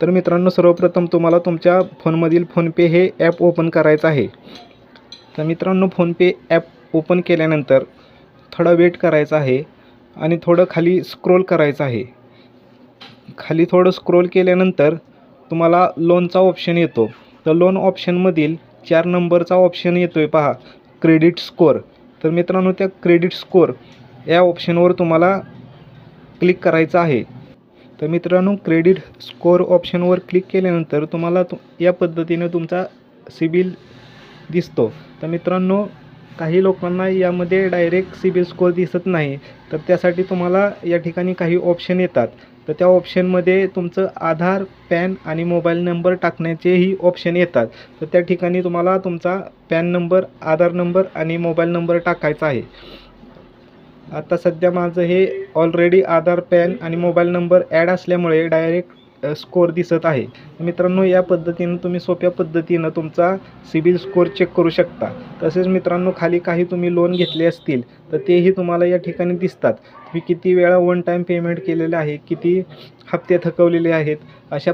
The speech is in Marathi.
तर मित्रांनो, सर्वप्रथम तुम्हाला तुमच्या फोनमधील फोनपे हे ॲप ओपन करायचं आहे. तर मित्रांनो, फोनपे ॲप ओपन केल्यानंतर थोडा वेट करायचा आहे आणि थोडं खाली स्क्रोल करायचं आहे. खाली थोडं स्क्रोल केल्यानंतर तुम्हाला लोनचा ऑप्शन येतो. तर लोन ऑप्शनमधील 4 नंबरचा ऑप्शन येतो आहे पहा, क्रेडिट स्कोअर. तर मित्रांनो, त्या क्रेडिट स्कोअर या ऑप्शनवर तुम्हाला क्लिक करायचं आहे. तर मित्रांनो, क्रेडिट स्कोअर ऑप्शनवर क्लिक केल्यानंतर तुम्हाला या पद्धतीने तुमचा सिबिल दिसतो. तर मित्रांनो, काही लोकांना यामध्ये डायरेक्ट सिबिल स्कोअर दिसत नाही. तर त्यासाठी तुम्हाला या ठिकाणी काही ऑप्शन येतात. तर त्या ऑप्शनमध्ये तुमचं आधार, पॅन आणि मोबाईल नंबर टाकण्याचेही ऑप्शन येतात. तर त्या ठिकाणी तुम्हाला तुमचा पॅन नंबर, आधार नंबर आणि मोबाईल नंबर टाकायचा आहे. आता सध्या माझं हे ऑलरेडी आधार, पॅन आणि मोबाईल नंबर ॲड असल्यामुळे डायरेक्ट स्कोअर दिसत आहे. मित्रांनो, या पद्धतीनं तुम्ही सोप्या पद्धतीनं तुमचा सिबिल स्कोअर चेक करू शकता. तसेच मित्रांनो, खाली काही तुम्ही लोन घेतले असतील तर तेही तुम्हाला या ठिकाणी दिसतात. तुम्ही किती वेळा वन टाईम पेमेंट केलेले आहे, किती हप्ते थकवलेले आहेत, अशा